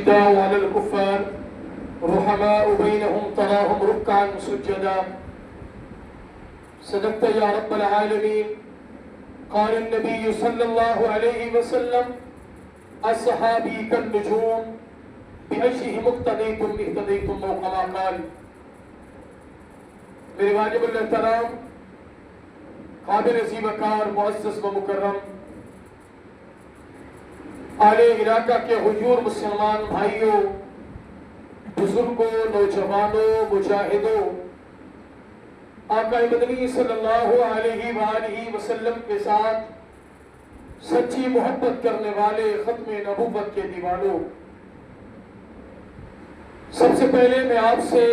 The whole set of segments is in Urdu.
أشداء على الكفار رحماء بينهم تراهم ركعا سجدا صدقت يا رب العالمين. قال النبي صلى الله عليه وسلم الصحابي كالنجوم بأيهم اقتديتم اهتديتم أو كما قال. میرے واجب الاحترام قابل عظیم وقار معزز و مکرم اہل علاقہ کے حضور مسلمان بھائیوں، بزرگوں، نوجوانوں، مجاہدوں، آقا مدنی صلی اللہ علیہ وآلہ وسلم کے ساتھ سچی محبت کرنے والے ختم نبوت کے دیوانوں، سب سے پہلے میں آپ سے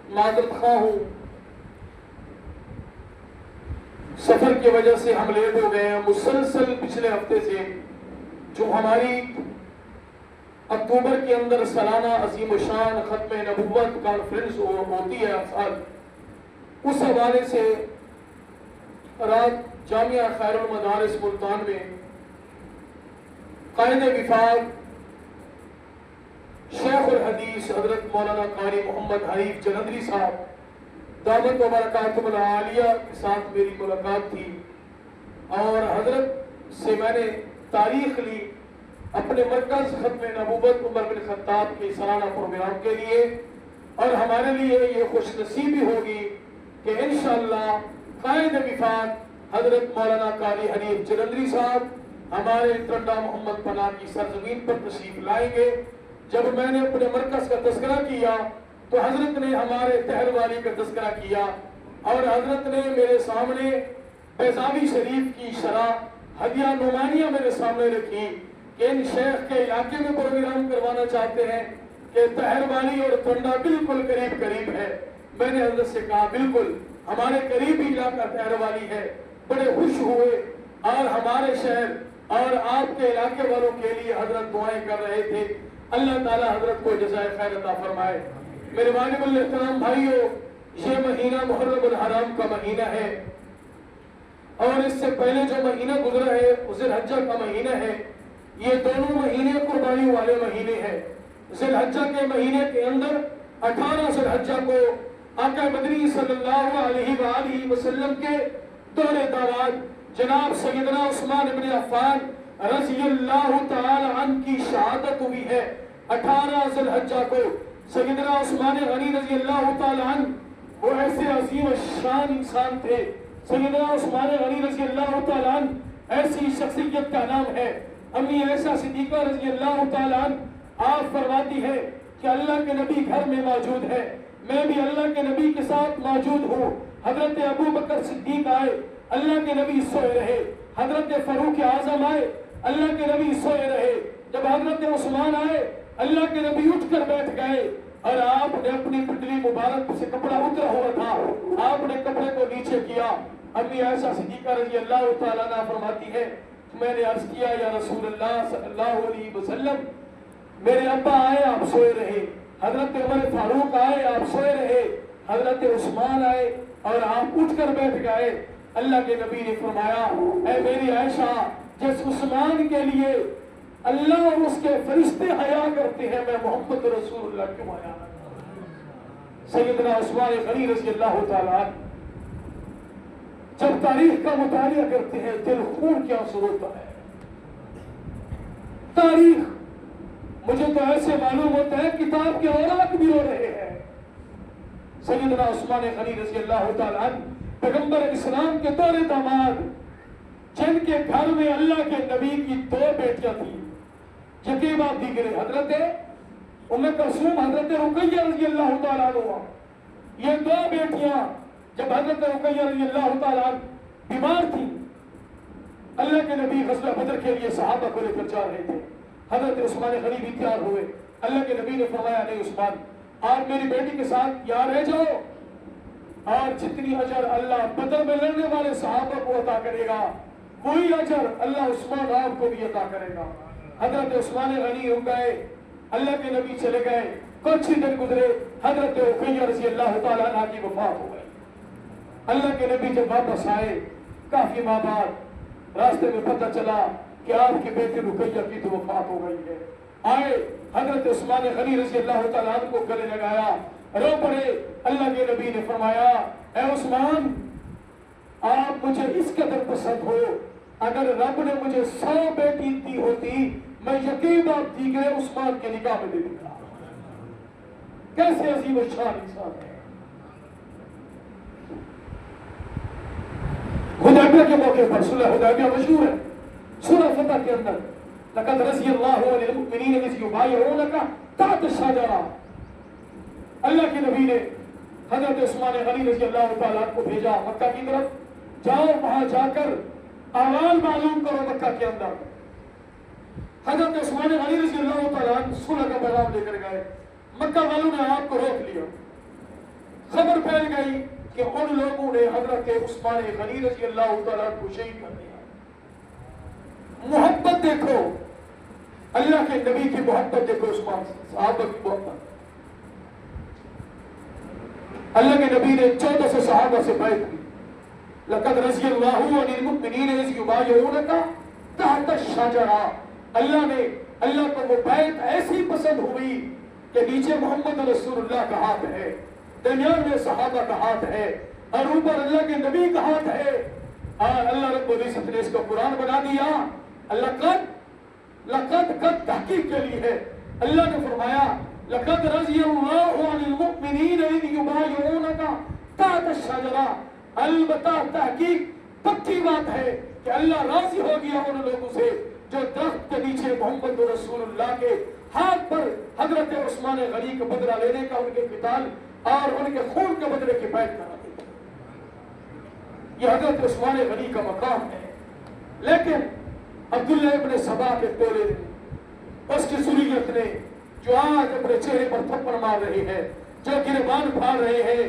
معذرت خواہ ہوں، سفر کی وجہ سے ہم لیٹ ہو گئے ہیں. مسلسل پچھلے ہفتے سے جو ہماری اکتوبر کے اندر سالانہ عظیم الشان ختم نبوت کانفرنس ہوتی ہے افسال، اس حوالے سے رات جامعہ خیر المدارس ملتان میں قائد وفاق شیخ الحدیث حضرت مولانا قاری محمد حریف جلندری صاحب دعوت و برکاتہ العالیہ کے ساتھ میری ملاقات تھی، اور حضرت سے میں نے تاریخ لی اپنے مرکز ختم نبوت عمر بن خطاب کے سالانہ پروگرام کے لیے، اور ہمارے لیے یہ خوش نصیبی ہوگی کہ انشاءاللہ قائد وفاق حضرت مولانا قاری حریف جلندری صاحب ہمارے ٹنڈا محمد پناہ کی سرزمین پر تشریف لائیں گے. جب میں نے اپنے مرکز کا تذکرہ کیا تو حضرت نے ہمارے تہر والی کا تذکرہ کیا، اور حضرت نے میرے سامنے بیضاوی شریف کی شرح ہدیہ نعمانیہ میرے سامنے رکھی کہ ان شیخ کے علاقے میں پروگرام کروانا چاہتے ہیں کہ تہر والی اور ٹنڈا بالکل قریب قریب ہے. میں نے حضرت سے کہا بالکل ہمارے قریبی علاقہ تہر والی ہے. بڑے خوش ہوئے، اور ہمارے شہر اور آپ کے علاقے والوں کے لیے حضرت دعائیں کر رہے تھے. اللہ تعالی حضرت کو جزائے خیر عطا فرمائے. میرے واجب الاحترام بھائیوں، یہ مہینہ محرم الحرام کا مہینہ ہے، اور اس سے پہلے جو مہینہ گزرا ہے ذی الحجہ کا مہینہ ہے. یہ دونوں مہینے قربانی والے مہینے ہیں. ذی الحجہ کے مہینے کے اندر 18 ذی الحجہ کو آقا مدنی صلی اللہ علیہ وآلہ وسلم کے دور دعوت جناب سیدنا عثمان بن عفان رضی اللہ تعالی عنہ کی شہادت ہوئی ہے. 18 ذی الحجہ کو سیدنا عثمان غنی رضی اللہ تعالی عنہ، وہ ایسے عظیم شان انسان تھے. سیدنا عثمان غنی رضی اللہ تعالی عنہ ایسی شخصیت کا نام ہے. امی عائشہ صدیقہ رضی اللہ تعالی عنہ آپ فرماتی ہے کہ اللہ کے نبی گھر میں موجود ہے، میں بھی اللہ کے نبی کے ساتھ موجود ہوں. حضرت ابو بکر صدیق آئے، اللہ کے نبی سوئے رہے. حضرت فاروق اعظم آئے، اللہ کے نبی سوئے رہے. جب حضرت عثمان آئے، اللہ کے نبی اٹھ کر بیٹھ گئے، اور آپ نے اپنی پٹلی مبارک سے کپڑا اترا ہوا تھا، آپ نے کپڑے کو نیچے کیا. امی عائشہ صدیقہ رضی اللہ تعالیٰ عنہ فرماتی ہے میں نے عرض کیا یا رسول اللہ صلی اللہ علیہ وسلم، میرے ابا آئے آپ سوئے رہے، حضرت عمر فاروق آئے آپ سوئے رہے، حضرت عثمان آئے اور آپ اٹھ کر بیٹھ گئے. اللہ کے نبی نے فرمایا اے میری عائشہ، جس عثمان کے لیے اللہ اور اس کے فرشتے حیا کرتے ہیں، میں محمد رسول اللہ کیوں حیا نہ کروں؟ سیدنا عثمان غنی رضی اللہ تعالیٰ عنہ جب تاریخ کا مطالعہ کرتے ہیں دل خون کیا ہوتا ہے. تاریخ مجھے تو ایسے معلوم ہوتا ہے کتاب کے اوراق بھی رو رہے ہیں. سیدنا عثمان غنی رضی اللہ تعالیٰ عنہ پیغمبر اسلام کے دور داماد، جن کے گھر میں اللہ کے نبی کی 2 بیٹیاں تھیں، یتیم آپ دیگر حضرت ام کلثوم، حضرت رقیہ رضی اللہ تعالیٰ عنہ. یہ 2 بیٹیاں جب حضرت رقیہ رضی اللہ تعالیٰ عنہ بیمار تھی، اللہ کے نبی غزوہ بدر کے لیے صحابہ کو لے کر جا رہے تھے. حضرت عثمان غنی بھی تیار ہوئے. اللہ کے نبی نے فرمایا نہیں عثمان، آپ میری بیٹی کے ساتھ یہاں رہ جاؤ، اور جتنی اجر اللہ بدر میں لڑنے والے صحابہ کو عطا کرے گا وہی اجر اللہ عثمان آپ کو بھی عطا کرے گا. حضرت عثمان غنی رک گئے، اللہ کے نبی چلے گئے. کچھ ہی دن گزرے، حضرت رقیہ رضی اللہ تعالیٰ عنہ کی وفات ہو گئی. اللہ کے نبی جب واپس آئے کافی ماہ بعد، راستے میں پتہ چلا کہ آپ کے بیٹے رقیہ کی تو وفات ہو گئی ہے. آئے حضرت عثمان غنی رضی اللہ تعالیٰ عنہ کو گلے لگایا، رو پڑے۔ اللہ کے نبی نے فرمایا اے عثمان آپ مجھے اس قدر پسند ہو، اگر رب نے مجھے 100 بیٹی دی ہوتی میں یقین آپ دی گئے عثمان کے نکاح میں دے دیتا۔ کیسے عظیم الشان انسان ہے۔ حدیبیہ کے موقع پر صلح حدیبیہ مشہور ہے، سورہ فتح کے اندر لقد رضی اللہ عن المؤمنین اذ یبایعونک تحت الشجرہ، اللہ کے نبی نے حضرت عثمان غنی رضی اللہ تعالیٰ کو بھیجا مکہ کی طرف، جاؤ وہاں جا کر احوال معلوم کرو مکہ کے اندر۔ حضرت عثمان غنی رضی اللہ تعالیٰ صلح کا پیغام لے کر گئے، مکہ والوں نے آپ کو روک لیا، خبر پھیل گئی کہ ان لوگوں نے حضرت عثمان غنی رضی اللہ تعالیٰ کو شہید کر دیا۔ محبت دیکھو، اللہ کے نبی کی محبت دیکھو، عثمان صحابہ کی محبت۔ اللہ کے نبی نے 1400 صحابہ سے بیعت کی، لقد رضی اللہ عن المؤمنین اذ یبایعونک تحت الشجرہ، اللہ کو وہ بیعت ایسی پسند ہوئی کہ نیچے محمد رسول اللہ کا ہاتھ ہے، درمیان میں صحابہ کا ہاتھ ہے، اور اوپر اللہ کے نبی کا ہاتھ ہے۔ اللہ رب العزت نے اس کو قرآن بنا دیا۔ لقد تحقیق کے لیے ہے، اللہ نے فرمایا لقد رضی اللہ عن المؤمنین اذ یبایعونک تحت الشجرہ، البتہ تحقیق پکی بات ہے کہ اللہ راضی ہو گیا ان لوگوں سے جو درخت کے نیچے محمد رسول اللہ کے ہاتھ پر حضرت عثمان غنی کا بدلہ لینے کا، ان کے قتال اور ان کے خون کے بدلے کی بیعت کرا دی۔ یہ حضرت عثمان غنی کا مقام ہے۔ لیکن عبداللہ ابن سبا کے ٹولے نے، اس کی ذریت نے، جو آج اپنے چہرے پر تھپڑ مار رہے ہیں، جو گریبان پھاڑ رہے ہیں،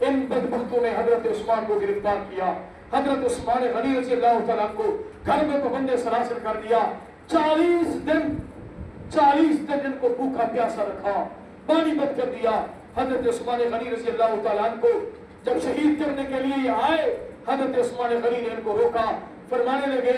ان بدبختوں نے حضرت عثمان کو گرفتار کیا، حضرت عثمان غنی رضی اللہ تعالیٰ کو گھر میں پابند سلاسل کر دیا، 40 دن ان کو بھوکا پیاسا رکھا، پانی بند کر دیا۔ حضرت عثمان غنی رضی اللہ تعالیٰ عنہ کو جب شہید کرنے کے لیے یہ آئے، حضرت عثمان غنی نے ان کو روکا، فرمانے لگے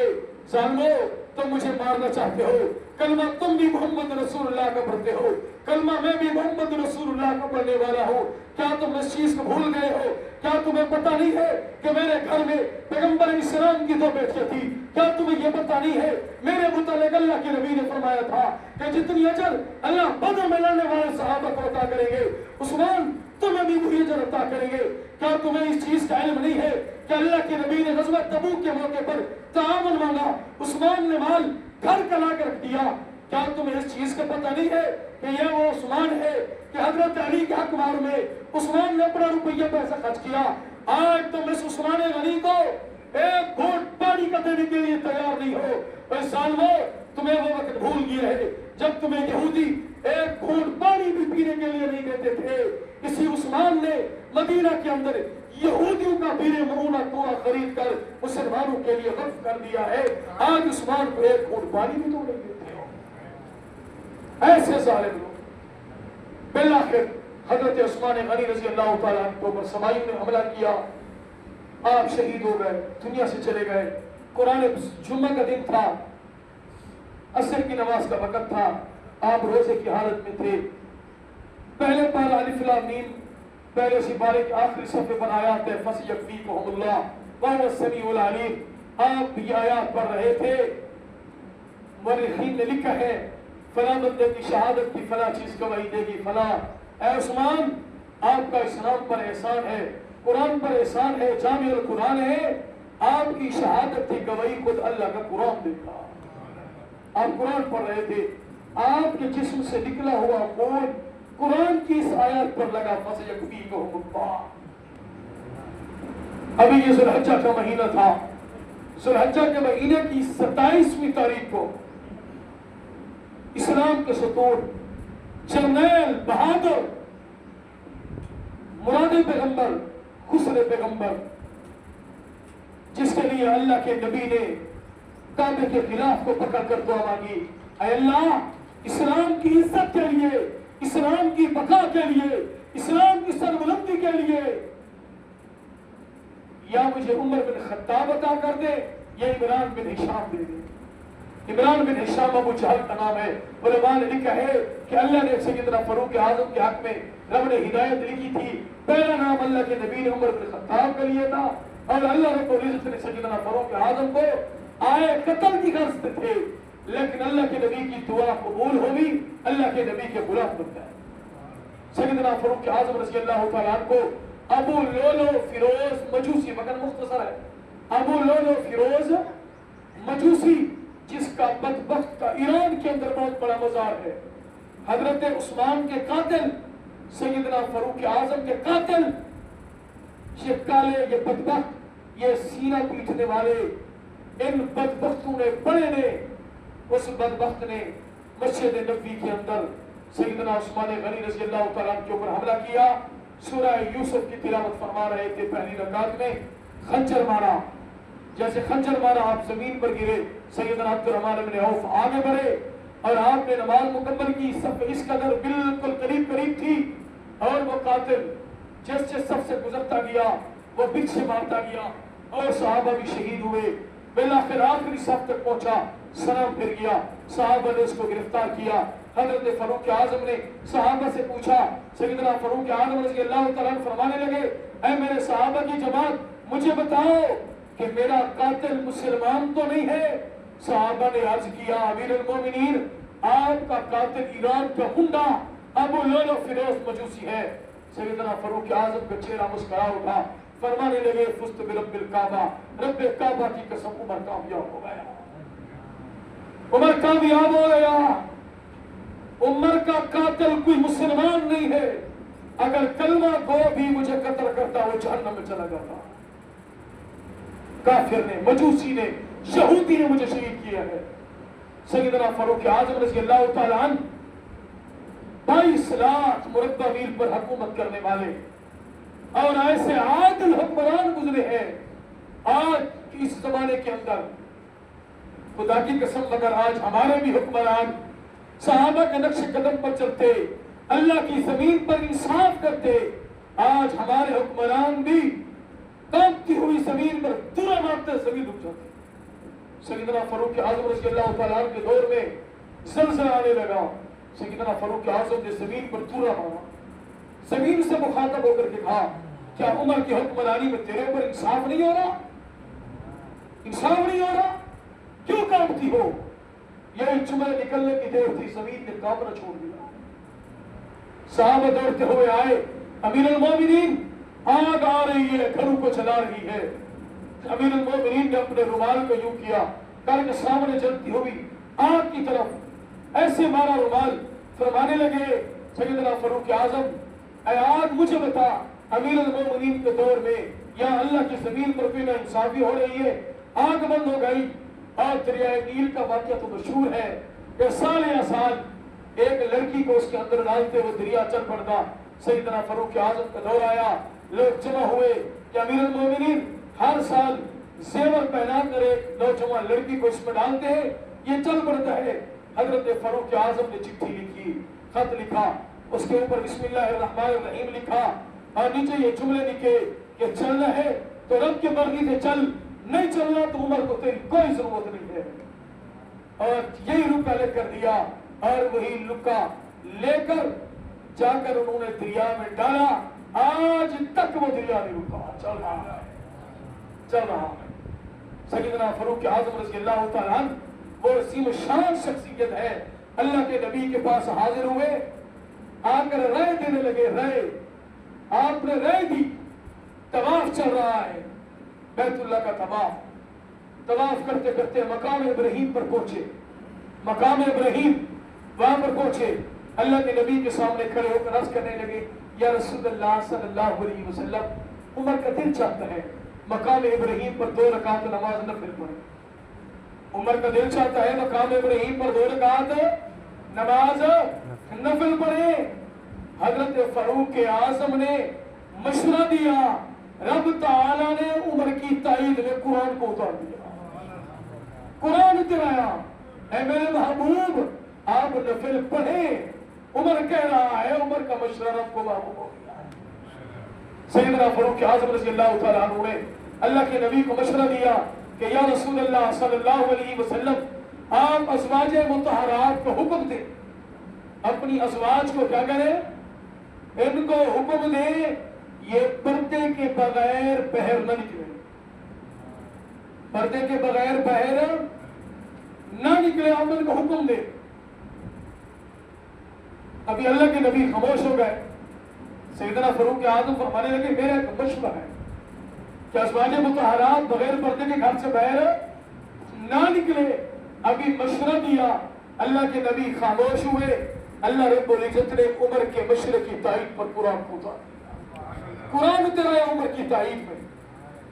ظالمو تم مجھے مارنا چاہتے ہو، کلمہ تم بھی محمد رسول اللہ کا پڑھتے ہو، کلمہ میں بھی محمد رسول اللہ کا پڑھنے والا ہوں، کیا تم اس چیز کو بھول گئے ہو؟ کیا تمہیں پتہ نہیں ہے کہ میرے گھر میں پیغمبر اسلام کی 2 بیٹیاں تھی؟ کیا تمہیں یہ پتہ نہیں ہے میرے متعلق اللہ کے نبی نے فرمایا تھا کہ جتنی اجر اللہ بدر میں لڑنے والے صحابہ کو عطا کریں گے، عثمان تمہیں بھی وہی اجر عطا کریں گے؟ کیا تمہیں اس چیز کا علم نہیں ہے کہ اللہ کے نبی نے غزوہ تبوک کے موقع پر تعاون مانگا، عثمان نے مال گھر کا لا کے رکھ دیا؟ کیا تمہیں اس چیز کا پتہ نہیں ہے کہ یہ وہ عثمان ہے کہ حضرت علی کے حق مار میں عثمان نے اپنا روپیہ پیسہ خرچ کیا؟ آج تم اس عثمان غنی کو ایک گھونٹ پانی کا دینے کے لیے تیار نہیں ہو۔ اے ظالمو تمہیں وہ وقت بھول گیا ہے جب تمہیں یہودی ایک گھونٹ پانی بھی پینے کے لیے نہیں دیتے تھے۔ اسی عثمان نے مدینہ کے اندر یہودیوں کا بیر معونہ کنواں خرید کر مسلمانوں کے لیے وقف کر دیا ہے۔ آج عثمان کو ایک گھونٹ پانی بھی تو نہیں دیتے ہو۔ ایسے ظالم لوگ۔ بالآخر حضرت عثمان غنی رضی اللہ تعالیٰ عنہ پر سمائیوں نے حملہ کیا، آپ شہید ہو گئے، دنیا سے چلے گئے۔ قرآن جمعہ کا دن تھا، عصر کی نماز کا وقت تھا، آپ روزے کی حالت میں تھے۔ پہلے پارہ الف لام میم، پہلے سپارے کے آخری صفحے پر آیات ہے فَسَيَكْفِيكُهُمُ اللَّهُ وَهُوَ السَّمِيعُ الْعَلِيمُ، آپ یہ آیات پڑھ رہے تھے۔ مورخین نے لکھا ہے فلاں بندے کی شہادت کی فلاں چیز گواہی دے گی فلاں۔ اے عثمان آپ کا اسلام پر احسان ہے، قرآن پر احسان ہے، جامع القرآن ہے، آپ کی شہادت کی گواہی خود اللہ کا قرآن دیتا۔ آپ قرآن پڑھ رہے تھے، آپ کے جسم سے نکلا ہوا خون قرآن کی اس آیات پر لگا فَسَيَكْفِيكُهُمُ اللَّهُ۔ ابھی یہ ذو الحجہ کا مہینہ تھا، ذو الحجہ کے مہینے کی 27ویں تاریخ کو اسلام کے ستون جرنیل بہادر مراد پیغمبر خسر پیغمبر، جس کے لیے اللہ کے نبی نے کعبے کے خلاف کو پکڑ کر دعا مانگی، اے اللہ اسلام کی عزت کے لیے، اسلام کی بقا کے لیے، اسلام کی سربلندی کے لیے یا مجھے عمر بن خطاب عطا کر دے یا عمران بن ہشام دے دے۔ عمران بن ہشام ابو جہل کا نام ہے. علماء نے لکھا ہے کہ اللہ نے سیدنا فاروق اعظم کے حق میں رب نے ہدایت لکھی تھی. پہلا نام اللہ کے نبی نے عمر بن خطاب کا لیا تھا اور اللہ رب العزت نے سیدنا فاروق اعظم کو آئے قتل کی غرض سے تھے، لیکن اللہ کے نبی کی دعا قبول ہوئی، اللہ کے نبی کے غلام بن گئے. سیدنا فاروق اعظم رضی اللہ تعالیٰ عنہ کو ابو لولو فیروز مجوسی، مگر مختصر ہے، ابو لولو فیروز مجوسی جس کا بدبخت کا ایران کے اندر بہت بڑا مزار ہے، حضرت عثمان کے قاتل، سیدنا فاروق اعظم کے قاتل، یہ کالے، یہ بدبخت، یہ سینہ پیٹنے والے، ان بدبختوں نے بڑے نے، اس بدبخت نے مسجد نبوی کے اندر سیدنا عثمان غنی رضی اللہ تعالیٰ کے اوپر حملہ کیا. سورہ یوسف کی تلاوت فرما رہے تھے، پہلی رکعت میں خنجر مارا، جیسے خنجر مارا آپ زمین پر گرے. سیدنا عبد الرحمن بن عوف آگے بڑھے اور آپ نے نماز مکمل کی، سب اس قدر بالکل قریب قریب تھی اور وہ قاتل جس سب سے گزرتا گیا وہ پیچھے مارتا گیا اور صحابہ بھی شہید ہوئے. بالآخر آخری صف تک پہنچا، سلام پھر گیا، صحابہ نے اس کو گرفتار کیا. حضرت فاروق اعظم نے صحابہ سے پوچھا، سیدنا فاروق اعظم رضی اللہ تعالیٰ فرمانے لگے، اے میرے صحابہ کی جماعت، مجھے بتاؤ کہ میرا قاتل مسلمان تو نہیں ہے؟ صحابہ نے عرض کیا، امیر المومنین، آپ کا قاتل ایران کا ہنڈا ابو لولو فیروز مجوسی ہے. سیدنا فاروق اعظم کا چہرہ مسکرا اٹھا، فرمانے لگے، فزت برب الکعبہ، رب کعبہ کی قسم، عمر کامیاب ہو گیا، عمر کامیاب ہو گیا. عمر کا قاتل کوئی مسلمان نہیں ہے، اگر کلمہ گو بھی مجھے قتل کرتا وہ جہنم میں چلا جاتا. کافر نے، مجوسی نے، یہودی نے مجھے شہید کیا ہے. سیدنا فاروق اعظم رضی اللہ تعالیٰ عنہ 22 لاکھ مربع میل پر حکومت کرنے والے اور ایسے عادل حکمران گزرے ہیں آج اس زمانے کے اندر. خدا کی قسم، مگر آج ہمارے بھی حکمران صحابہ کے نقش قدم پر چلتے، اللہ کی زمین پر انصاف کرتے. آج ہمارے حکمران بھی کانپتی ہوئی زمین پر دورہ مارتے زمین رک جاتے. سیدنا فاروق اعظم رضی اللہ تعالیٰ عنہ کے دور میں زلزلہ آنے لگا. سیدنا فاروق اعظم نے زمین پر دورہ مارا، زمین سے مخاطب ہو کر کے کہا، کیا عمر کی حکمرانی میں تیرے اوپر انصاف نہیں ہو رہا؟ انصاف نہیں ہو رہا؟ کیوں کانپتی ہو؟ یہ جملے نکلنے کی دیر تھی، زمین نے کانپنا چھوڑ دیا. صحابہ دوڑتے ہوئے آئے، امیر المومنین آگ آ رہی ہے، گھروں کو چلا رہی ہے. امیر المومنین نے اپنے رومال کو یوں کیا، کر کے سامنے جلتی ہوئی آگ کی طرف ایسے مارا رومال. فرمانے لگے، سیدنا فاروق اعظم، اے آگ مجھے بتا، امیر المومنین کے دور میں یا اللہ کی زمین پر کوئی نا انصافی ہو رہی ہے؟ آگ بند ہو گئی. اور دریائے نیل کا واقعہ تو مشہور ہے کہ سال یا سال ایک لڑکی کو اس کے اندر ڈالتے وہ دریا چل پڑتا. سیدنا فاروق اعظم کا دور آیا، لوگ جمع ہوئے کہ امیر المومنین ہر سال زیور پہنا کر ایک نوجوان لڑکی کو اس میں ڈالتے ہیں، یہ چل پڑتا ہے. حضرت فاروق اعظم نے چٹھی لکھی، خط لکھا، اس کے اوپر بسم اللہ الرحمن الرحیم لکھا اور نیچے یہ جملے لکھے کہ چلنا ہے تو رب کے مرضی سے چل، نہیں چلنا تو عمر کو تیری کوئی ضرورت نہیں ہے. اور یہی لکا لکھ کر دیا اور وہی لکا لے کر جا کر انہوں نے دریا میں ڈالا. آج تک وہ دریا نہیں رکا، چل رہا ہے، چل رہا ہے. سیدنا فاروق اعظم رضی اللہ تعالیٰ عنہ وہ عظیم شان شخصیت ہے. اللہ کے نبی کے پاس حاضر ہوئے، آ کر رائے دینے لگے. رائے آپ نے رائے دی، طواف چل رہا ہے، بیت اللہ کا طواف کرتے کرتے مقام ابراہیم پر پہنچے. مقام ابراہیم وہاں پر پہنچے، اللہ کے نبی کے سامنے کھڑے ہو کر عرض کرنے لگے، یا رسول اللہ صلی اللہ علیہ وسلم، عمر کا دل چاہتا ہے مقام ابراہیم پر 2 رکعت نماز نفل پڑھے. عمر کا دل چاہتا ہے مقام ابراہیم پر 2 رکعت نماز نفل پڑھے. حضرت فاروق اعظم نے مشورہ دیا، رب تعالیٰ نے عمر کی تائید میں قرآن کو اتار دیا، قرآن اترایا، اے میرے محبوب آپ نفل پڑھیں. عمر کہہ رہا ہے، عمر کا مشورہ رب کو معلوم ہو گیا. سیدنا فاروق اعظم رضی اللہ تعالیٰ عنہ نے اللہ کے نبی کو مشورہ دیا کہ یا رسول اللہ صلی اللہ علیہ وسلم، آپ ازواج مطہرات کو حکم دیں، اپنی ازواج کو کیا کریں؟ ان کو حکم دیں یہ پردے کے بغیر باہر نہ نکلے، پردے کے بغیر باہر نہ نکلے، آپ ان کو حکم دیں۔ ابھی اللہ کے نبی خاموش ہو گئے، سیدنا فاروق اعظم فرمانے لگے میرا ایک مشورہ ہے کہ ازواج مطہرات بغیر پردے کے گھر سے باہر نہ نکلے۔ ابھی مشورہ دیا، اللہ کے نبی خاموش ہوئے، اللہ رب العزت نے عمر کے مشورے کی تائید پر قرآن کو اتارا، قرآن اترایا عمر کی تائید میں۔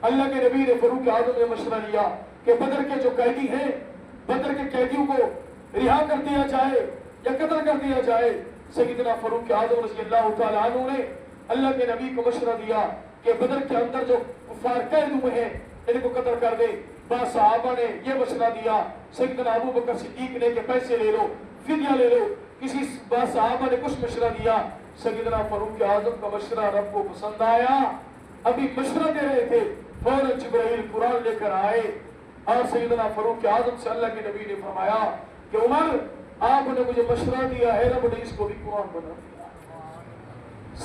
اللہ کے نبی نے فاروق اعظم نے مشورہ لیا کہ بدر کے جو قیدی ہیں، بدر کے قیدیوں کو رہا کر دیا جائے یا قتل کر دیا جائے۔ سیدنا فاروق اعظم رضی اللہ تعالیٰ عنہ نے اللہ کے نبی کو مشورہ دیا کہ بدر کے اندر جو کفار قید ہوئے ہیں ان کو قتل کر دے۔ بعض صحابہ نے یہ مشورہ دیا، سیدنا ابو بکر صدیق نے کہ پیسے لے لو، فدیہ لے لو، کسی بعض صحابہ نے کچھ مشورہ دیا۔ سیدنا فاروق اعظم کا مشورہ رب کو پسند آیا، ابھی مشورہ دے رہے تھے، فوراً جبرائیل قرآن لے کر آئے اور سیدنا فاروق اعظم سے اللہ کے نبی نے فرمایا کہ عمر آپ نے مجھے مشورہ دیا ہے، رب نے اس کو بھی قرآن بنا دیا۔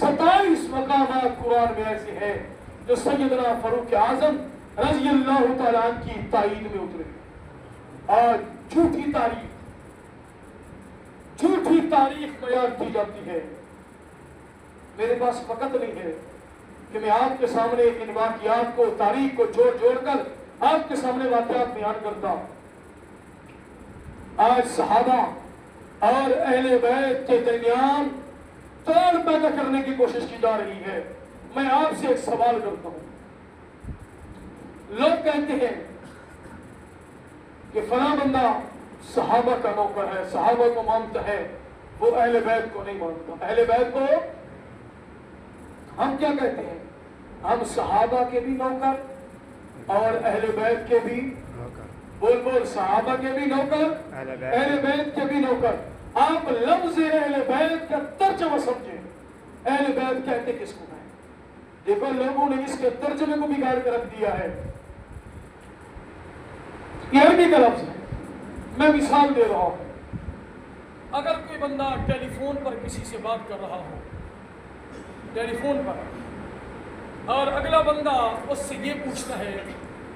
27 مقامات قرآن میں ایسے ہیں جو سیدنا فاروق اعظم رضی اللہ تعالیٰ عنہ کی تائید میں اترے۔ اور جھوٹی تاریخ بیان کی جاتی ہے۔ میرے پاس وقت نہیں ہے کہ میں آپ کے سامنے ان واقعات کو، تاریخ کو جوڑ کر آپ کے سامنے واقعات بیان کرتا ہوں۔ آج صحابہ اور اہل بیت کے درمیان توڑ پیدا کرنے کی کوشش کی جا رہی ہے۔ میں آپ سے ایک سوال کرتا ہوں، لوگ کہتے ہیں کہ فلاں بندہ صحابہ کا نوکر ہے، صحابہ کو مانتا ہے، وہ اہل بیت کو نہیں مانتا۔ اہل بیت کو ہم کیا کہتے ہیں؟ ہم صحابہ کے بھی نوکر اور اہل بیت کے بھی بول صحابہ کے بھی نوکر، اہل بیت کے بھی نوکر۔ آپ لفظ اہل بیت کا ترجمہ سمجھیں، اہل بیت کہتے کس کو ہے؟ دیکھو لوگوں نے اس کے ترجمے کو بگاڑ کر رکھ دیا ہے۔ یہ عربی کا لفظ ہے، میں مثال دے رہا ہوں۔ اگر کوئی بندہ ٹیلی فون پر کسی سے بات کر رہا ہو، ٹیلی فون پر، اور اگلا بندہ اس سے یہ پوچھتا ہے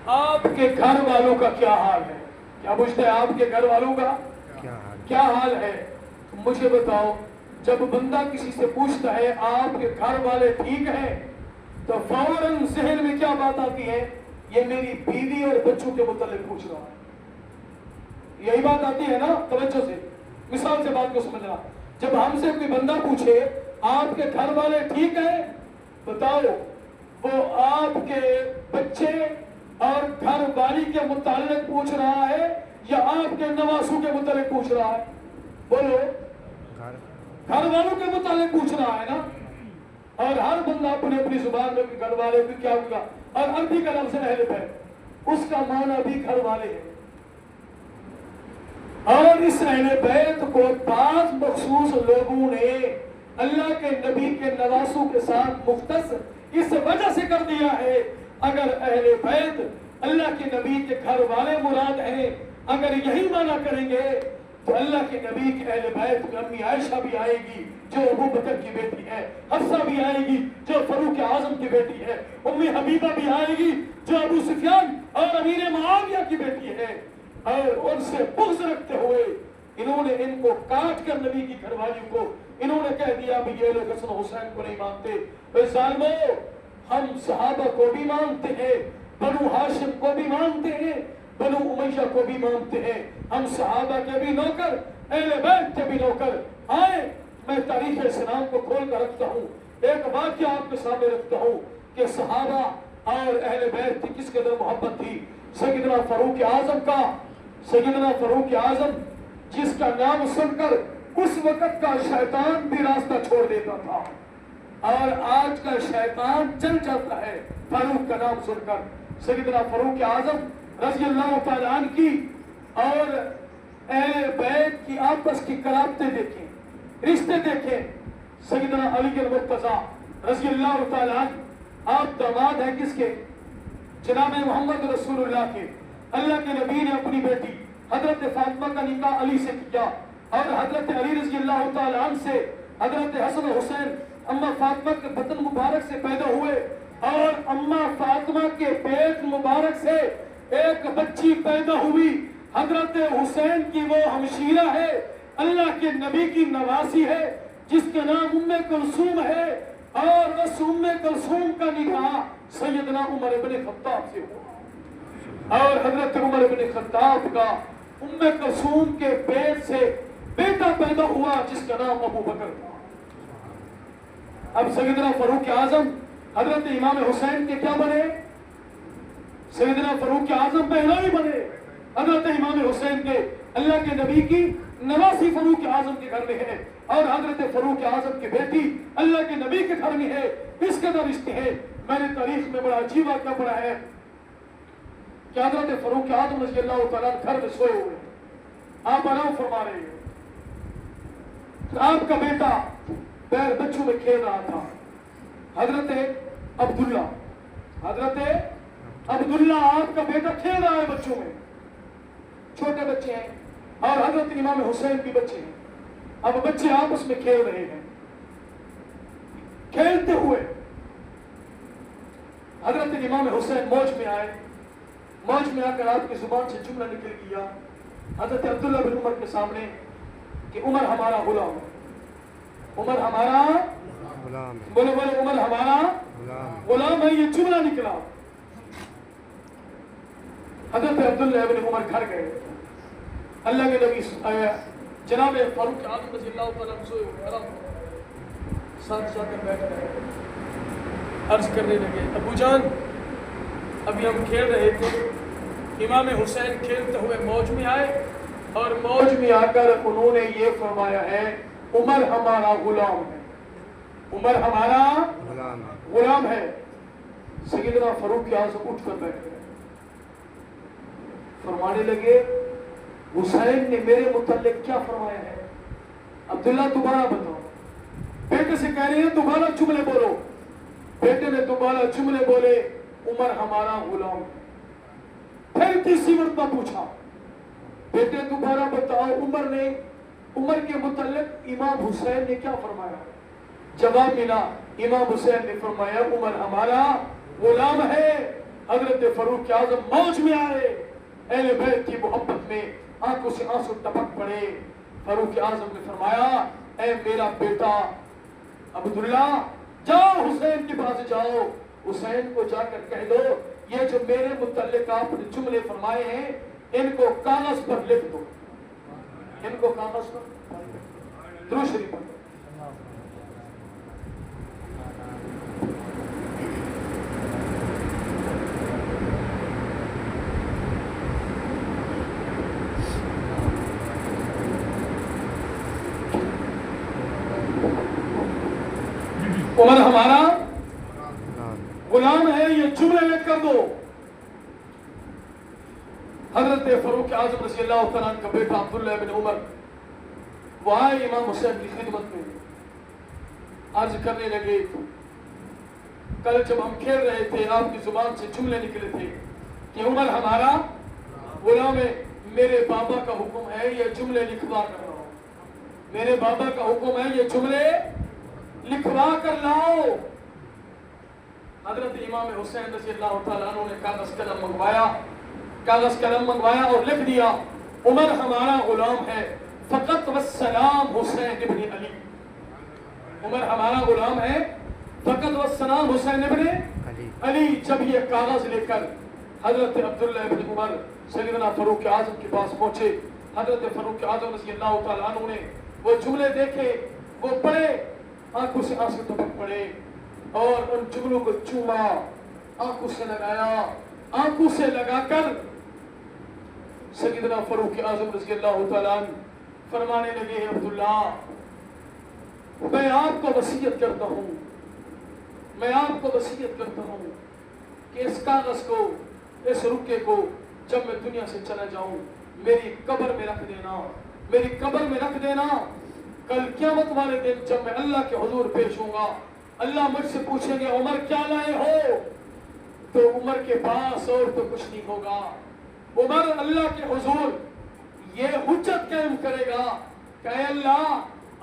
آپ کے گھر والوں کا کیا حال ہے؟ کیا پوچھتا ہے؟ آپ کے گھر والوں کا کیا حال ہے؟ مجھے بتاؤ، جب بندہ کسی سے پوچھتا ہے آپ کے گھر والے ٹھیک ہیں، تو فوراً ذہن میں کیا بات آتی ہے؟ یہ میری بیوی اور بچوں کے متعلق پوچھ رہا ہے۔ یہی بات آتی ہے نا؟ توجہ سے، مثال سے بات کو سمجھنا۔ جب ہم سے کوئی بندہ پوچھے آپ کے گھر والے ٹھیک ہیں، بتاؤ وہ آپ کے بچے اور گھر والی کے متعلق پوچھ رہا ہے یا آپ کے نواسوں کے متعلق پوچھ رہا ہے؟ بولو، گھر والوں کے متعلق پوچھ رہا ہے نا۔ اور ہر بندہ اپنی زبان میں گھر والے بھی کیا ہوگا، اور عربی کا لفظ اہل بیت، اس کا معنی بھی گھر والے ہیں۔ اور اس اہل بیت کو بعض مخصوص لوگوں نے اللہ کے نبی کے نواسوں کے ساتھ مختص اس وجہ سے کر دیا ہے۔ اگر اہل بیت اللہ کے نبی کے گھر والے مراد ہیں، اگر یہی معنی کریں گے تو اللہ کے نبی کے اہل بیت میں امی عائشہ بھی آئے گی جو ابو بکر کی بیٹی ہے، حفصہ بھی آئے گی جو فاروق اعظم کی بیٹی ہے، امی حبیبہ بھی آئے گی جو ابو سفیان اور امیر معاویہ کی بیٹی ہے۔ اور ان سے بغض رکھتے ہوئے انہوں نے ان کو کاٹ کر نبی کی گھر والیوں کو انہوں نے کہہ دیا بھی یہ لوگ حسن حسین کو نہیں مانتے۔ اے ظالمو، ہم صحابہ کو بھی مانتے ہیں، بنو ہاشم کو بھی مانتے ہیں، بنو امیہ کو بھی مانتے ہیں، ہم صحابہ کے بھی نوکر، اہل بیت کے بھی نوکر۔ آئے میں تاریخ اسلام کو کھول کر رکھتا ہوں، ایک واقعہ آپ کے سامنے رکھتا ہوں کہ صحابہ اور اہل بیت کی کس قدر محبت تھی۔ سیدنا فاروق اعظم کا، سیدنا فاروق اعظم جس کا نام سن کر اس وقت کا شیطان بھی راستہ چھوڑ دیتا تھا، اور آج کا شیطان چل جاتا ہے فاروق کا نام سن کر۔ سیدنا فاروق اعظم رضی اللہ تعالیٰ عنہ کی اور اہل بیت کی آپس کی قرابتیں دیکھیں، رشتے دیکھیں۔ سیدنا علی المرتضیٰ رضی اللہ تعالیٰ عنہ آپ داماد ہیں کس کے؟ جناب محمد رسول اللہ کے۔ اللہ کے نبی نے اپنی بیٹی حضرت فاطمہ کا نکاح علی سے کیا اور حضرت علی رضی اللہ تعالیٰ عنہ سے حضرت حسن و حسین اماں فاطمہ کے بطن مبارک سے پیدا ہوئے اور اماں فاطمہ کے پیٹ مبارک سے ایک بچی پیدا ہوئی. حضرت حسین کی وہ ہمشیرہ ہے، اللہ کے نبی کی نواسی ہے، جس کا نام ام کلثوم ہے، اور اس ام کلثوم کا نکاح سیدنا عمر بن خطاب سے ہوا اور حضرت عمر بن خطاب کا ام کلثوم کے پیٹ سے بیٹا پیدا ہوا جس کا نام ابو بکر تھا. اب سیدنا فاروق اعظم حضرت امام حسین کے کیا بنے؟ سیدنا فاروق اعظم پہلوی بنے. حضرت امام حسین کے اللہ کے نبی کی نواسی فاروق اعظم کے گھر میں ہے اور حضرت فاروق اعظم کی بیٹی اللہ کے نبی کے گھر میں ہے. اس قدر رشتے ہے. میں نے تاریخ میں بڑا عجیب واقعہ پڑھا ہے کہ حضرت فاروق اعظم رضی اللہ تعالیٰ گھر میں سوئے ہوئے ہیں، آپ آرام فرما رہے ہیں، آپ کا بیٹا پیر بچوں میں کھیل رہا تھا. حضرت عبداللہ آپ کا بیٹا کھیل رہا ہے بچوں میں، چھوٹے بچے ہیں اور حضرت امام حسین بھی بچے ہیں. اب بچے آپس میں کھیل رہے ہیں. کھیلتے ہوئے حضرت امام حسین موج میں آئے. موج میں آ کر آپ کی زبان سے جملہ نکل گیا حضرت عبداللہ بن عمر کے سامنے کہ عمر ہمارا غلام ہے. عمر ہمارا بولو عمر ہمارا غلام ہے. یہ جملہ نکلا. حضرت عبداللہ بن عمر گھر گئے. اللہ کے نبی جناب فاروق اعظم رضی اللہ تعالیٰ عنہ سوئے ہوئے آرام ساتھ جا کر بیٹھ گئے. عرض کرنے لگے ابو جان ابھی ہم کھیل رہے تھے، امام حسین کھیلتے ہوئے موج میں آئے اور موج میں آ کر انہوں نے یہ فرمایا ہے عمر ہمارا غلام ہے، عمر ہمارا غلام ہے. سیدنا فاروق اعظم اٹھ کر بیٹھ گئے. فرمانے لگے حسین نے میرے متعلق کیا فرمایا ہے؟ عبداللہ دوبارہ بتاؤ. بیٹے سے کہہ رہے ہیں دوبارہ جملے بولو. بیٹے نے دوبارہ جملے بولے عمر ہمارا غلام ہے. پھر تیسری مرتبہ پوچھا بیٹے دوبارہ بتاؤ عمر کے متعلق امام حسین نے کیا فرمایا؟ جواب ملا امام حسین نے فرمایا عمر ہمارا غلام ہے. حضرت فاروق اعظم موج میں آئے. اہل بیت کی محبت میں آنکھوں سے آنسو ٹپک پڑے. فاروق اعظم نے فرمایا اے میرا بیٹا عبداللہ جاؤ حسین کے پاس جاؤ. حسین کو جا کر کہہ دو یہ جو میرے متعلق آپ نے جملے فرمائے ہیں ان کو کاغذ پر لکھ دو. ان کو کاغذ پر درود شریف پڑھو. عمر ہمارا غلام ہے یہ جملے لکھ کر دو. حضرت فاروق اعظم رضی اللہ تعالیٰ عنہ کا بیٹا عبداللہ بن عمر وہ آئے امام حسین کی خدمت میں. عرض کرنے لگے کل جب ہم کھیل رہے تھے آپ کی زبان سے جملے نکلے تھے کہ عمر ہمارا غلام ہے. میرے بابا کا حکم ہے یہ جملے لکھوا کر لاؤ. میرے بابا کا حکم ہے یہ جملے لکھوا کر لاؤ. حضرت امام حسین رضی اللہ تعالیٰ عنہ نے کاغذ قلم منگوایا اور لکھ دیا عمر ہمارا غلام ہے فقط والسلام حسین ابن علی. عمر ہمارا غلام ہے فقط والسلام حسین ابن علی. جب یہ کاغذ لے کر حضرت عبداللہ ابن عمر سیدنا فاروق اعظم کے پاس پہنچے. حضرت فاروق اعظم رضی اللہ تعالیٰ عنہ نے وہ جملے دیکھے وہ پڑھے آنکھوں سے آنسو ٹپک پڑے اور ان جملوں کو چوما آنکھوں سے لگایا. آنکھوں سے لگا کر سیدنا فاروق اعظم رضی اللہ تعالیٰ عنہ فرمانے لگے عبداللہ میں آپ کو وصیت کرتا ہوں کہ اس کاغذ کو اس رکے کو جب میں دنیا سے چلا جاؤں میری قبر میں رکھ دینا. کل قیامت والے دن جب میں اللہ کے حضور پیش ہوں گا اللہ مجھ سے پوچھیں گے عمر کیا لائے ہو تو عمر کے پاس اور تو کچھ نہیں ہوگا. عمر اللہ کے حضور یہ حجت قائم کرے گا کہ اے اللہ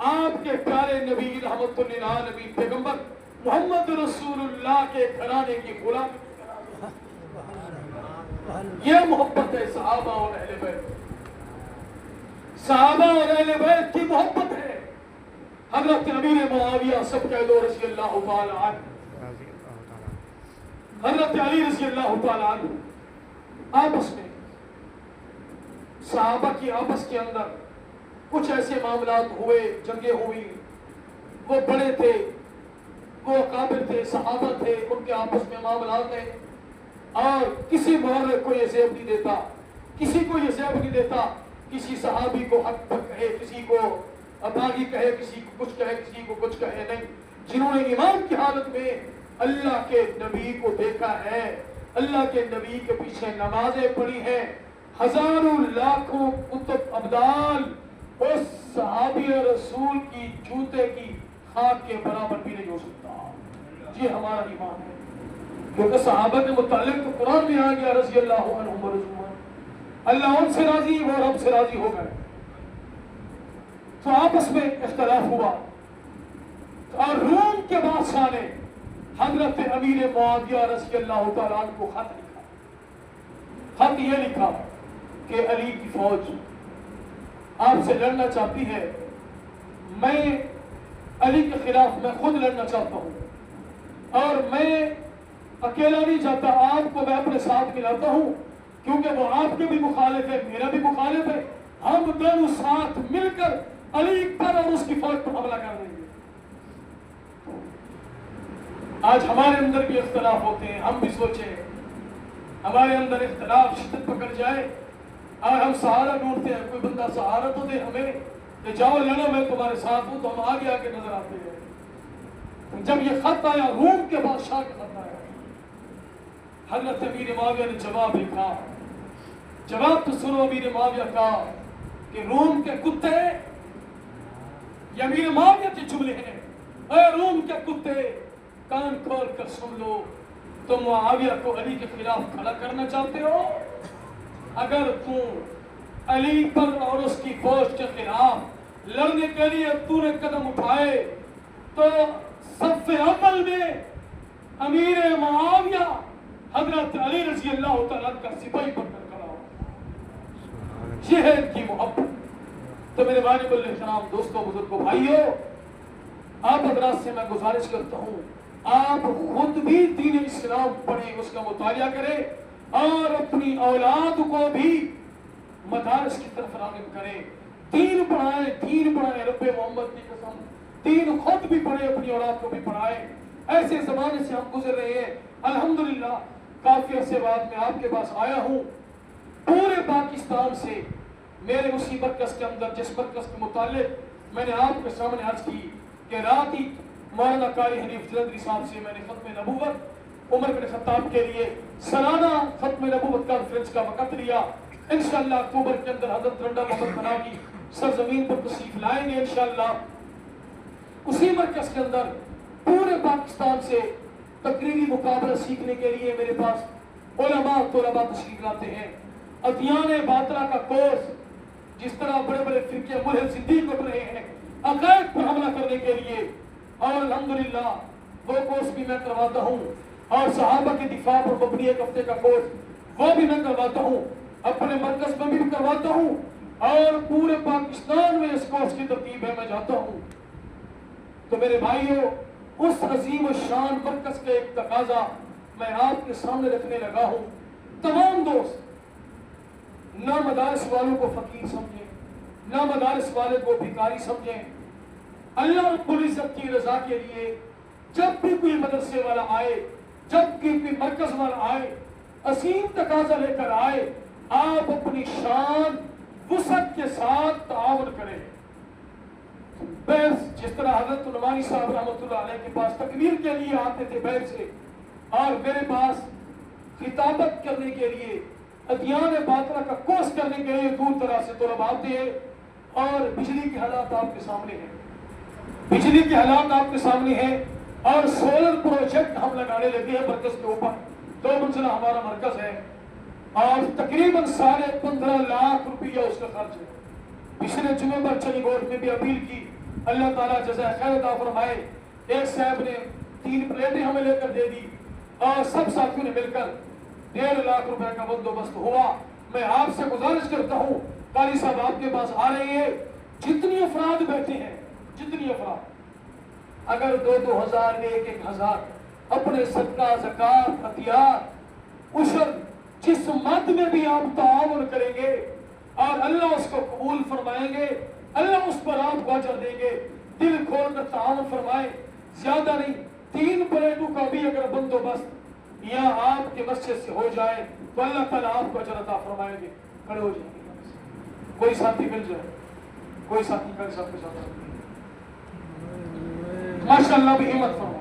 آپ کے پیارے نبی رحمت للعالمین پیغمبر محمد رسول اللہ کے گھرانے کی غلامی کرا دو۔ یہ محبت ہے صحابہ اور اہل بیت، صحابہ اور اہل بیت کی محبت ہے۔ حضرت امیر معاویہ سب کہہ دو رضی اللہ تعالی عنہ، حضرت علی رضی اللہ تعالی عنہ، آپس میں صحابہ کی آپس کے اندر کچھ ایسے معاملات ہوئے، جنگیں ہوئی، وہ بڑے تھے، وہ اکابر تھے، صحابہ تھے، ان کے آپس میں معاملات ہیں، اور کسی محرک کو یہ زیب نہیں دیتا، کسی کو یہ زیب نہیں دیتا، کسی صحابی کو حق پر کہے، کسی کو باغی کہے، کسی کو کچھ کہے، کسی کو کچھ کہے نہیں۔ جنہوں نے ایمان کی حالت میں اللہ کے نبی کو دیکھا ہے، اللہ کے نبی کے پیچھے نمازیں پڑھی ہیں، ہزاروں لاکھوں کتب ابدال اس صحابی رسول کی جوتے کی خاک کے برابر بھی نہیں ہو سکتا۔ یہ ہمارا ایمان ہے، کیونکہ صحابہ کے متعلق تو قرآن میں آ گیا رضی اللہ عنہم ورضوان، اللہ ان سے راضی وہ رب سے راضی ہو گئے۔ تو آپس میں اختلاف ہوا اور روم کے بادشاہ نے حضرت امیر معاویہ رضی اللہ تعالیٰ عنہ کو خط لکھا۔ خط یہ لکھا کہ علی کی فوج آپ سے لڑنا چاہتی ہے، میں علی کے خلاف میں خود لڑنا چاہتا ہوں، اور میں اکیلا نہیں چاہتا، آپ کو میں اپنے ساتھ ملاتا ہوں، کیونکہ وہ آپ کے بھی مخالف ہے، میرا بھی مخالف ہے، ہم دونوں ساتھ مل کر علی پر اور اس کی فوج پر حملہ کر دیں گے۔ آج ہمارے اندر بھی اختلاف ہوتے ہیں، ہم بھی سوچیں ہمارے اندر اختلاف شدت پکڑ جائے اور ہم سہارا ڈھونڈتے ہیں، کوئی بندہ سہارا تو دے ہمیں کہ جاؤ لڑو میں تمہارے ساتھ ہوں، تو ہم آگے آگے نظر آتے ہیں۔ جب یہ خط آیا، روم کے بادشاہ کا خط آیا، حضرت امیر معاویہ نے جواب لکھا۔ جواب تو سنو امیر معاویہ کا کہ روم کے کتے، یہ امیر معاویہ کے جملے ہیں، اے روم کے کتے کان کھول کر سن لو، تم معاویہ کو علی کے خلاف کھڑا کرنا چاہتے ہو؟ اگر تم علی پر اور اس کی فوج کے خلاف لڑنے کے لیے تو نے قدم اٹھائے تو صف اول میں امیر معاویہ حضرت علی رضی اللہ تعالیٰ کا سپاہی بن کر کھڑا ہو۔ یہ ہے ان کی محبت۔ تو میرے واجب الاحترام دوستوں، بزرگوں، بھائیوں، آپ حضرات سے میں گزارش کرتا ہوں، آپ خود بھی دین اسلام پڑھیں، اس کا مطالعہ کریں، اور اپنی اولاد کو بھی مدارس کی طرف راغب کریں، دین پڑھائیں، رب محمد کی قسم دین خود بھی پڑھیں، اپنی اولاد کو بھی پڑھائیں۔ ایسے زمانے سے ہم گزر رہے ہیں، الحمدللہ کافی عرصے بعد میں آپ کے پاس آیا ہوں۔ پورے پاکستان سے میرے اسی مرکز کے اندر، جس مرکز کے متعلق میں نے آپ کے سامنے عرض کی کہ رات ہی مولانا قاری حنیف جلندری صاحب سے میں نے ختم نبوت عمر بن خطاب کے لیے سالانہ ختم نبوت کانفرنس کا وقت لیا۔ انشاءاللہ اکتوبر کے اندر حضرت رنڈا محمد بنا کی سرزمین پر تشریف لائیں گے انشاءاللہ۔ اسی مرکز کے اندر پورے پاکستان سے تقریری مقابلہ سیکھنے کے لیے میرے پاس علماء طلباء تشریف لاتے ہیں۔ ادیان باطلہ کا کورس، جس طرح بڑے بڑے فرقے ملحد صدیق اٹھ رہے ہیں عقائد پر حملہ کرنے کے لیے، اور الحمدللہ وہ کورس بھی میں کرواتا ہوں، اور صحابہ کے دفاع پر مبنی ایک ہفتے کا کورس وہ بھی میں کرواتا ہوں، اپنے مرکز میں بھی کرواتا ہوں، اور پورے پاکستان میں اس کورس کی ترتیب ہے، میں جاتا ہوں۔ تو میرے بھائیوں، اس عظیم و شان مرکز کا ایک تقاضا میں آپ کے سامنے رکھنے لگا ہوں۔ تمام دوست نہ مدارس والوں کو فقیر سمجھیں، نہ مدارس والے کو بھکاری سمجھیں۔ اللہ رب العزت کی رضا کے لیے جب بھی کوئی مدرسے والا آئے، جب بھی کوئی مرکز والا آئے، عظیم تقاضا لے کر آئے، آپ اپنی شان وسعت کے ساتھ تعاون کریں۔ بحث جس طرح حضرت نعمانی صاحب رحمۃ اللہ علیہ کے پاس تکمیل کے لیے آتے تھے بحث سے، اور میرے پاس خطابت کرنے کے لیے، ادیان باطلہ کا کورس کرنے کے لیے دور دراز سے طلباء آتے ہیں، اور بجلی کے حالات آپ کے سامنے ہیں، بجلی کے حالات آپ کے سامنے ہیں، اور سولر پروجیکٹ ہم لگانے لگے ہیں مرکز کے اوپر، 2 منزلہ ہمارا مرکز ہے، اور تقریباً 15.5 لاکھ روپیہ اس کا خرچ ہے۔ پچھلے جمعے پر چنی گوٹ میں بھی اپیل کی، اللہ تعالیٰ جزائے خیر عطا فرمائے۔ ایک صاحب نے 3 پلیٹیں ہمیں لے کر دے دی اور سب ساتھیوں نے مل کر 1.5 لاکھ روپے کا بندوبست ہوا۔ میں آپ سے گزارش کرتا ہوں، قاری صاحب آپ کے پاس آ رہے ہیں، جتنی افراد بیٹھے ہیں، جتنی افراد اگر 2,000 1,000 اپنے صدقہ زکات عطیات عشر جس مد میں بھی آپ تعاون کریں گے اور اللہ اس کو قبول فرمائیں گے، اللہ اس پر آپ کو اجر دیں گے۔ دل کھول کر تعاون فرمائیں، زیادہ نہیں 3 پلیٹوں کا بھی اگر بندوبست یا آپ کے مسجد سے ہو جائے تو اللہ تعالیٰ آپ کو اجر عطا فرمائیں گے۔ کھڑے ہو جائیں گے، کوئی ساتھی مل جائے، کوئی ساتھی کل ساتھ کے ساتھ ماشاء اللہ بھی ہمت فرمائے۔